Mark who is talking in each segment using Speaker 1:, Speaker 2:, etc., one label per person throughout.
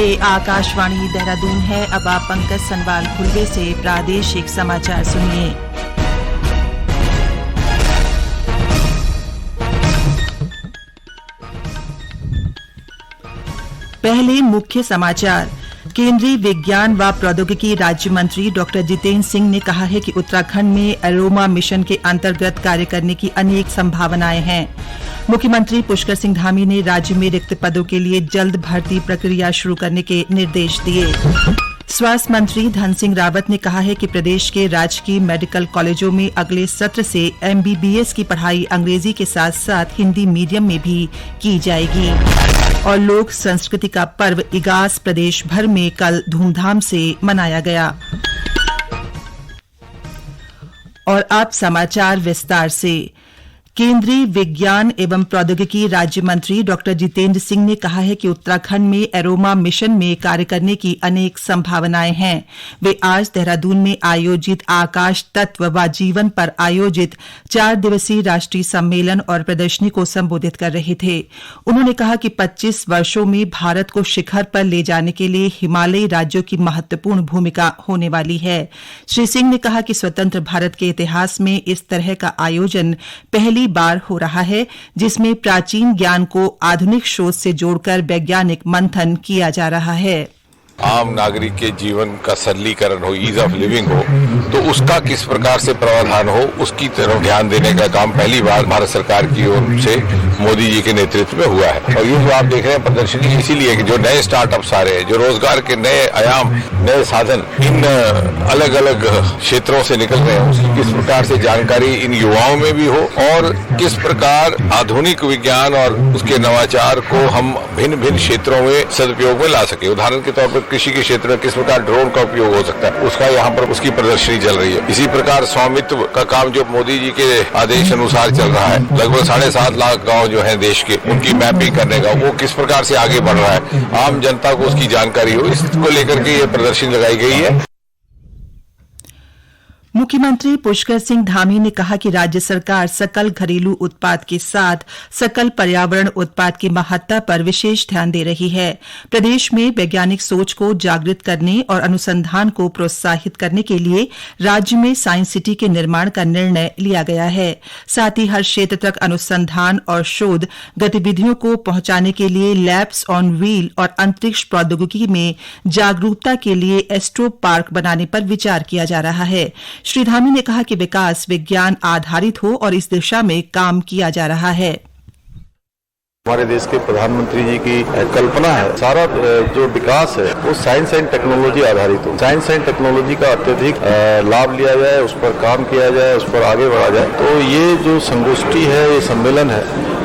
Speaker 1: ये आकाशवाणी देहरादून है। अब आप पंकज सनवाल खुलवे से प्रादेशिक समाचार सुनिए। पहले मुख्य समाचार। केंद्रीय विज्ञान व प्रौद्योगिकी राज्य मंत्री डॉ जितेंद्र सिंह ने कहा है कि उत्तराखंड में अरोमा मिशन के अंतर्गत कार्य करने की अनेक संभावनाएं हैं। मुख्यमंत्री पुष्कर सिंह धामी ने राज्य में रिक्त पदों के लिए जल्द भर्ती प्रक्रिया शुरू करने के निर्देश दिए। स्वास्थ्य मंत्री धन सिंह रावत ने कहा है कि प्रदेश के राजकीय मेडिकल कॉलेजों में अगले सत्र से MBBS की पढ़ाई अंग्रेजी के साथ साथ हिंदी मीडियम में भी की जाएगी। और लोक संस्कृति का पर्व इगास प्रदेश भर में कल धूमधाम से मनाया गया। और अब समाचार विस्तार से। केंद्रीय विज्ञान एवं प्रौद्योगिकी राज्य मंत्री डॉ जितेंद्र सिंह ने कहा है कि उत्तराखंड में एरोमा मिशन में कार्य करने की अनेक संभावनाएं हैं। वे आज देहरादून में आयोजित आकाश तत्व व जीवन पर आयोजित 4 दिवसीय राष्ट्रीय सम्मेलन और प्रदर्शनी को संबोधित कर रहे थे। उन्होंने कहा कि 25 वर्षों में भारत को शिखर पर ले जाने के लिए हिमालयी राज्यों की महत्वपूर्ण भूमिका होने वाली है। श्री सिंह ने कहा कि स्वतंत्र भारत के इतिहास में इस तरह का आयोजन पहली बार हो रहा है, जिसमें प्राचीन ज्ञान को आधुनिक शोध से जोड़कर वैज्ञानिक मंथन किया जा रहा है।
Speaker 2: आम नागरिक के जीवन का सरलीकरण हो, ईज ऑफ लिविंग हो, तो उसका किस प्रकार से प्रावधान हो, उसकी तरफ ध्यान देने का काम पहली बार भारत सरकार की ओर से मोदी जी के नेतृत्व में हुआ है। और ये जो आप देख रहे हैं प्रदर्शनी इसीलिए कि जो नए स्टार्टअप्स आ रहे हैं, जो रोजगार के नए आयाम, नए साधन इन अलग अलग क्षेत्रों से निकल रहे हैं, उसकी किस प्रकार से जानकारी इन युवाओं में भी हो और किस प्रकार आधुनिक विज्ञान और उसके नवाचार को हम भिन्न भिन्न क्षेत्रों में सदुपयोग में ला सके। उदाहरण के तौर पर कृषि के क्षेत्र में किस प्रकार ड्रोन का उपयोग हो सकता है, उसका यहाँ पर उसकी प्रदर्शनी चल रही है। इसी प्रकार स्वामित्व का काम जो मोदी जी के आदेश अनुसार चल रहा है, लगभग 7.5 लाख गांव जो हैं देश के, उनकी मैपिंग करने का, वो किस प्रकार से आगे बढ़ रहा है, आम जनता को उसकी जानकारी हो, इसको लेकर के ये प्रदर्शनी लगाई गई है।
Speaker 1: मुख्यमंत्री पुष्कर सिंह धामी ने कहा कि राज्य सरकार सकल घरेलू उत्पाद के साथ सकल पर्यावरण उत्पाद की महत्ता पर विशेष ध्यान दे रही है। प्रदेश में वैज्ञानिक सोच को जागृत करने और अनुसंधान को प्रोत्साहित करने के लिए राज्य में साइंस सिटी के निर्माण का निर्णय लिया गया है। साथ ही हर क्षेत्र तक अनुसंधान और शोध गतिविधियों को पहुंचाने के लिए लैब्स ऑन व्हील और अंतरिक्ष प्रौद्योगिकी में जागरूकता के लिए एस्ट्रो पार्क बनाने पर विचार किया जा रहा है। श्री धामी ने कहा कि विकास विज्ञान आधारित हो और इस दिशा में काम किया जा रहा है।
Speaker 3: हमारे देश के प्रधानमंत्री जी की कल्पना है, सारा जो विकास है वो साइंस एंड टेक्नोलॉजी आधारित हो। साइंस एंड टेक्नोलॉजी का अत्यधिक लाभ लिया जाए, उस पर काम किया जाए, उस पर आगे बढ़ा जाए, तो ये जो संगोष्ठी है, ये सम्मेलन है,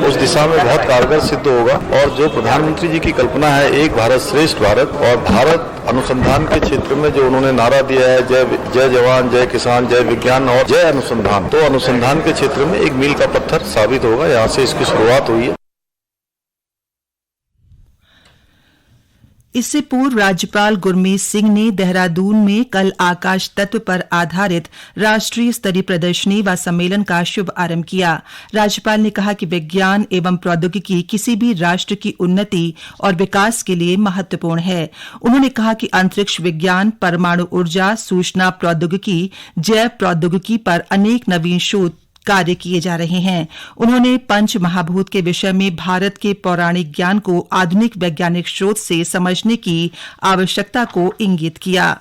Speaker 3: उस दिशा में बहुत कारगर सिद्ध होगा। और जो प्रधानमंत्री जी की कल्पना है, एक भारत श्रेष्ठ भारत, और भारत अनुसंधान के क्षेत्र में जो उन्होंने नारा दिया है, जय जवान, जय किसान, जय विज्ञान और जय अनुसंधान, तो अनुसंधान के क्षेत्र में एक मील का पत्थर साबित होगा। यहाँ से इसकी शुरुआत हुई है।
Speaker 1: इससे पूर्व राज्यपाल गुरमीत सिंह ने देहरादून में कल आकाश तत्व पर आधारित राष्ट्रीय स्तरीय प्रदर्शनी व सम्मेलन का शुभ आरंभ किया। राज्यपाल ने कहा कि विज्ञान एवं प्रौद्योगिकी किसी भी राष्ट्र की उन्नति और विकास के लिए महत्वपूर्ण है। उन्होंने कहा कि अंतरिक्ष विज्ञान, परमाणु ऊर्जा, सूचना प्रौद्योगिकी, जैव प्रौद्योगिकी पर अनेक नवीन शोध कार्य किए जा रहे हैं। उन्होंने पंच महाभूत के विषय में भारत के पौराणिक ज्ञान को आधुनिक वैज्ञानिक शोध से समझने की आवश्यकता को इंगित किया।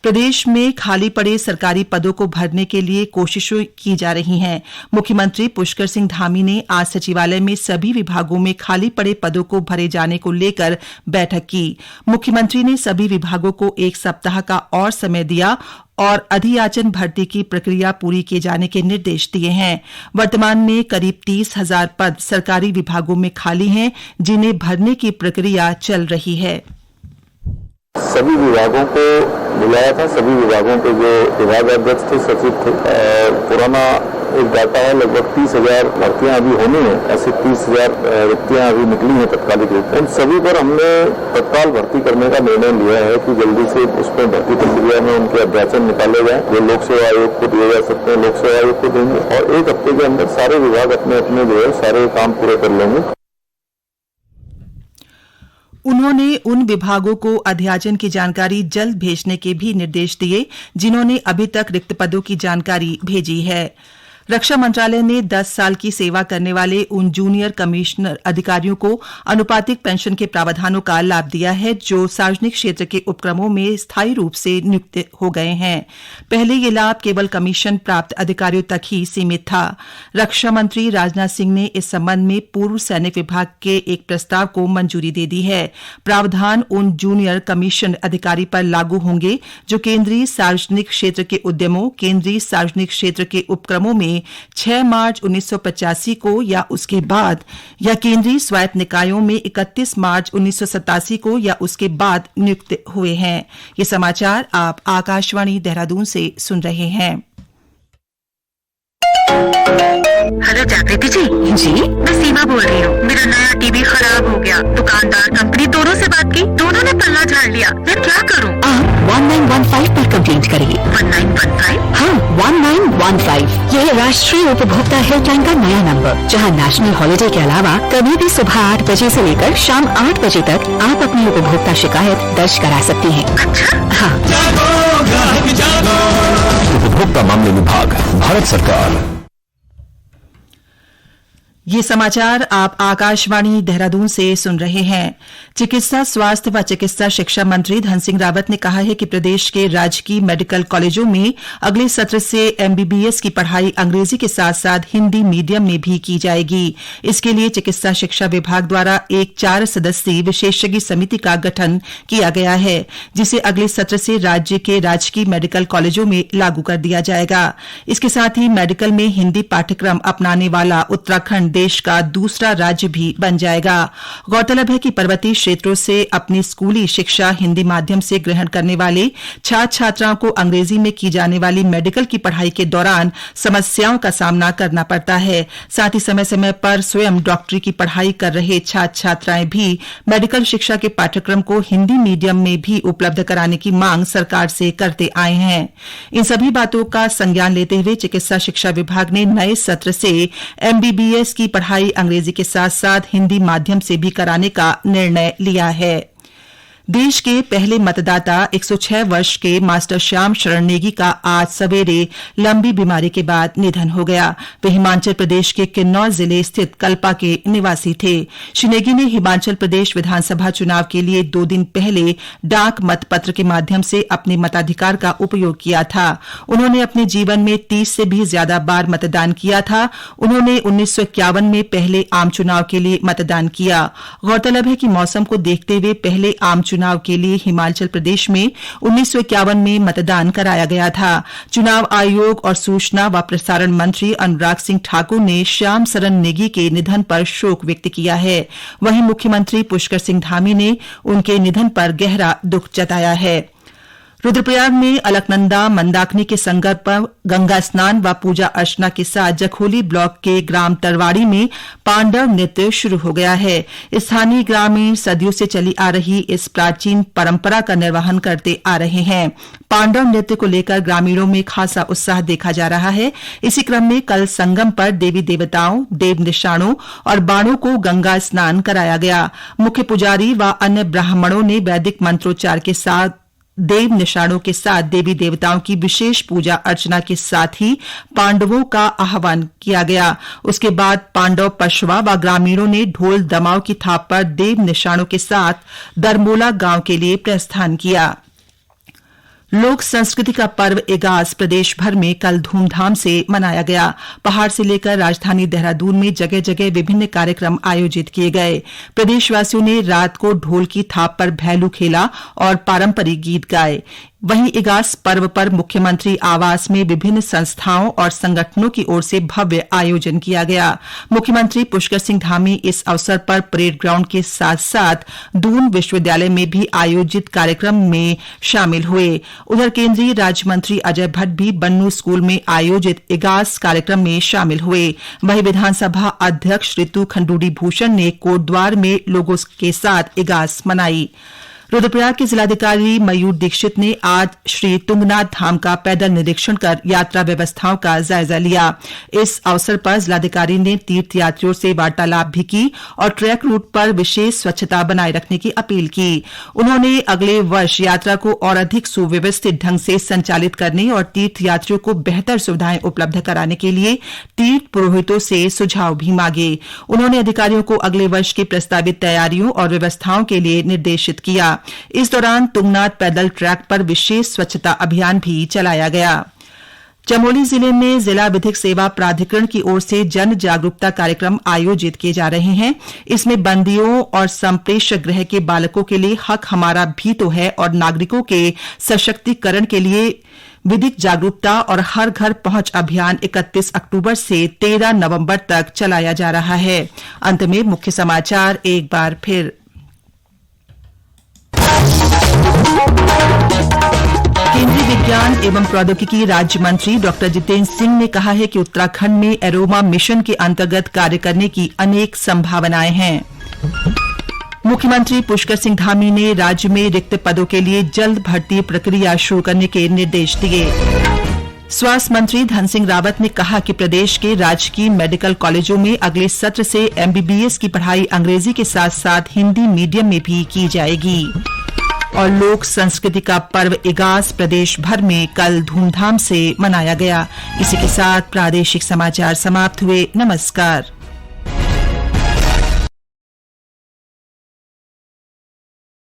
Speaker 1: प्रदेश में खाली पड़े सरकारी पदों को भरने के लिए कोशिशें की जा रही हैं। मुख्यमंत्री पुष्कर सिंह धामी ने आज सचिवालय में सभी विभागों में खाली पड़े पदों को भरे जाने को लेकर बैठक की। मुख्यमंत्री ने सभी विभागों को 1 सप्ताह का और समय दिया और अधियाचन भर्ती की प्रक्रिया पूरी किए जाने के निर्देश दिए हैं। वर्तमान में करीब 30,000 पद सरकारी विभागों में खाली हैं, जिन्हें भरने की प्रक्रिया चल रही है।
Speaker 3: सभी विभागों को बुलाया था, सभी विभागों के जो विभागाध्यक्ष थे, सचिव थे, पुराना एक डाटा है, लगभग 30,000 भर्तियां अभी होनी है। ऐसे 30,000 रिक्तियां अभी निकली हैं तत्कालिक रूप में। उन सभी पर हमने तत्काल भर्ती करने का निर्णय लिया है कि जल्दी से उसमें भर्ती प्रक्रिया में उनके अध्याचन निकाले जाए, जो लोक सेवा आयोग को दिए जा सकते हैं, लोक सेवा आयोग को देंगे और 1 हफ्ते के अंदर सारे विभाग अपने अपने जो है सारे काम पूरे कर लेंगे।
Speaker 1: उन्होंने उन विभागों को अध्याचन की जानकारी जल्द भेजने के भी निर्देश दिए जिन्होंने अभी तक रिक्त पदों की जानकारी भेजी है। रक्षा मंत्रालय ने 10 साल की सेवा करने वाले उन जूनियर कमिश्नर अधिकारियों को अनुपातिक पेंशन के प्रावधानों का लाभ दिया है जो सार्वजनिक क्षेत्र के उपक्रमों में स्थायी रूप से नियुक्त हो गए हैं। पहले ये लाभ केवल कमीशन प्राप्त अधिकारियों तक ही सीमित था। रक्षा मंत्री राजनाथ सिंह ने इस संबंध में पूर्व सैनिक विभाग के एक प्रस्ताव को मंजूरी दे दी है। प्रावधान उन जूनियर कमीशन अधिकारी पर लागू होंगे जो केंद्रीय सार्वजनिक क्षेत्र के उद्यमों, केंद्रीय सार्वजनिक क्षेत्र के उपक्रमों में 6 मार्च 1985 को या उसके बाद या केंद्रीय स्वायत्त निकायों में 31 मार्च 1987 को या उसके बाद नियुक्त हुए हैं। ये समाचार आप आकाशवाणी देहरादून से सुन रहे हैं।
Speaker 4: हेलो जागृति जी। मैं सीमा बोल रही हूँ। मेरा नया टीवी खराब हो गया। दुकानदार, कंपनी दोनों से बात की, दोनों ने पल्ला झाड़ लिया। मैं क्या करूँ?
Speaker 5: आप 1915 पर कंप्लेंट करिए।
Speaker 4: 1915?
Speaker 5: हाँ, 1915। यह राष्ट्रीय उपभोक्ता हेल्पलाइन का नया नंबर, जहाँ नेशनल हॉलिडे के अलावा कभी भी सुबह 8 बजे से लेकर शाम 8 बजे तक आप अपनी उपभोक्ता शिकायत दर्ज करा सकती हैं।
Speaker 4: अच्छा?
Speaker 5: हाँ।
Speaker 6: उपभोक्ता मामले विभाग, भारत सरकार।
Speaker 1: ये समाचार आप आकाशवाणी देहरादून से सुन रहे हैं। चिकित्सा स्वास्थ्य व चिकित्सा शिक्षा मंत्री धन सिंह रावत ने कहा है कि प्रदेश के राजकीय मेडिकल कॉलेजों में अगले सत्र से एमबीबीएस की पढ़ाई अंग्रेजी के साथ साथ हिंदी मीडियम में भी की जाएगी। इसके लिए चिकित्सा शिक्षा विभाग द्वारा एक 4 सदस्यीय विशेषज्ञ समिति का गठन किया गया है, जिसे अगले सत्र से राज्य के राजकीय मेडिकल कॉलेजों में लागू कर दिया जाएगा। इसके साथ ही मेडिकल में हिंदी पाठ्यक्रम अपनाने वाला उत्तराखंड देश का दूसरा राज्य भी बन जाएगा। गौरतलब है कि पर्वतीय क्षेत्रों से अपनी स्कूली शिक्षा हिंदी माध्यम से ग्रहण करने वाले छात्र छात्राओं को अंग्रेजी में की जाने वाली मेडिकल की पढ़ाई के दौरान समस्याओं का सामना करना पड़ता है। साथ ही समय समय पर स्वयं डॉक्टरी की पढ़ाई कर रहे छात्र छात्राएं भी मेडिकल शिक्षा के पाठ्यक्रम को हिंदी मीडियम में भी उपलब्ध कराने की मांग सरकार से करते आए हैं। इन सभी बातों का संज्ञान लेते हुए चिकित्सा शिक्षा विभाग ने नए सत्र से एमबीबीएस की पढ़ाई अंग्रेजी के साथ साथ हिंदी माध्यम से भी कराने का निर्णय लिया है। देश के पहले मतदाता 106 वर्ष के मास्टर श्याम शरण नेगी का आज सवेरे लंबी बीमारी के बाद निधन हो गया। वे हिमाचल प्रदेश के किन्नौर जिले स्थित कल्पा के निवासी थे। श्री नेगी ने हिमाचल प्रदेश विधानसभा चुनाव के लिए 2 दिन पहले डाक मतपत्र के माध्यम से अपने मताधिकार का उपयोग किया था। उन्होंने अपने जीवन में 30 से भी ज्यादा बार मतदान किया था। उन्होंने 1951 में पहले आम चुनाव के लिए मतदान किया। गौरतलब है कि मौसम को देखते हुए पहले आम चुनाव के लिए हिमाचल प्रदेश में 1951 में मतदान कराया गया था। चुनाव आयोग और सूचना व प्रसारण मंत्री अनुराग सिंह ठाकुर ने श्याम शरण नेगी के निधन पर शोक व्यक्त किया है। वहीं मुख्यमंत्री पुष्कर सिंह धामी ने उनके निधन पर गहरा दुख जताया है। रुद्रप्रयाग में अलकनंदा मंदाकिनी के संगम पर गंगा स्नान व पूजा अर्चना के साथ जखोली ब्लॉक के ग्राम तरवाड़ी में पांडव नृत्य शुरू हो गया है। स्थानीय ग्रामीण सदियों से चली आ रही इस प्राचीन परंपरा का निर्वहन करते आ रहे हैं। पांडव नृत्य को लेकर ग्रामीणों में खासा उत्साह देखा जा रहा है। इसी क्रम में कल संगम पर देवी देवताओं, देव निशाणों और बाणों को गंगा स्नान कराया गया। मुख्य पुजारी व अन्य ब्राह्मणों ने वैदिक मंत्रोच्चार के साथ देव निशाणों के साथ देवी देवताओं की विशेष पूजा अर्चना के साथ ही पांडवों का आह्वान किया गया। उसके बाद पांडव पशवा व ग्रामीणों ने ढोल दमाव की थाप पर देव निशाणों के साथ दरमोला गांव के लिए प्रस्थान किया। लोक संस्कृति का पर्व इगास प्रदेश भर में कल धूमधाम से मनाया गया। पहाड़ से लेकर राजधानी देहरादून में जगह जगह विभिन्न कार्यक्रम आयोजित किए गए। प्रदेशवासियों ने रात को ढोल की थाप पर भैलू खेला और पारंपरिक गीत गाए। वहीं इगास पर्व पर मुख्यमंत्री आवास में विभिन्न संस्थाओं और संगठनों की ओर से भव्य आयोजन किया गया। मुख्यमंत्री पुष्कर सिंह धामी इस अवसर पर परेड ग्राउंड के साथ साथ दून विश्वविद्यालय में भी आयोजित कार्यक्रम में शामिल हुए। उधर केंद्रीय राज्य मंत्री अजय भट्ट भी बन्नू स्कूल में आयोजित इगास कार्यक्रम में शामिल हुए। वहीं विधानसभा अध्यक्ष ऋतु खंडूड़ी भूषण ने कोटद्वार में लोगों के साथ इगास मनाई। रुद्रप्रयाग के जिलाधिकारी मयूर दीक्षित ने आज श्री तुंगनाथ धाम का पैदल निरीक्षण कर यात्रा व्यवस्थाओं का जायजा लिया। इस अवसर पर जिलाधिकारी ने तीर्थयात्रियों से वार्तालाप भी की और ट्रैक रूट पर विशेष स्वच्छता बनाए रखने की अपील की। उन्होंने अगले वर्ष यात्रा को और अधिक सुव्यवस्थित ढंग से संचालित करने और तीर्थयात्रियों को बेहतर सुविधाएं उपलब्ध कराने के लिए तीर्थ पुरोहितों से सुझाव भी मांगे। उन्होंने अधिकारियों को अगले वर्ष की प्रस्तावित तैयारियों और व्यवस्थाओं के लिए निर्देशित किया। इस दौरान तुंगनाथ पैदल ट्रैक पर विशेष स्वच्छता अभियान भी चलाया गया। चमोली जिले में जिला विधिक सेवा प्राधिकरण की ओर से जन जागरूकता कार्यक्रम आयोजित किए जा रहे हैं। इसमें बंदियों और संप्रेषक गृह के बालकों के लिए हक हमारा भी तो है और नागरिकों के सशक्तिकरण के लिए विधिक जागरूकता और हर घर पहुंच अभियान 31 अक्टूबर से 13 नवंबर तक चलाया जा रहा है। अंत में मुख्य समाचार एक बार फिर। केंद्रीय विज्ञान एवं प्रौद्योगिकी राज्य मंत्री डॉ जितेंद्र सिंह ने कहा है कि उत्तराखंड में एरोमा मिशन के अंतर्गत कार्य करने की अनेक संभावनाएं हैं। मुख्यमंत्री पुष्कर सिंह धामी ने राज्य में रिक्त पदों के लिए जल्द भर्ती प्रक्रिया शुरू करने के निर्देश दिए। स्वास्थ्य मंत्री धन सिंह रावत ने कहा कि प्रदेश के राजकीय मेडिकल कॉलेजों में अगले सत्र से MBBS की पढ़ाई अंग्रेजी के साथ साथ हिंदी मीडियम में भी की जाएगी। और लोक संस्कृति का पर्व इगास प्रदेश भर में कल धूमधाम से मनाया गया। इसी के साथ प्रादेशिक समाचार समाप्त हुए। नमस्कार।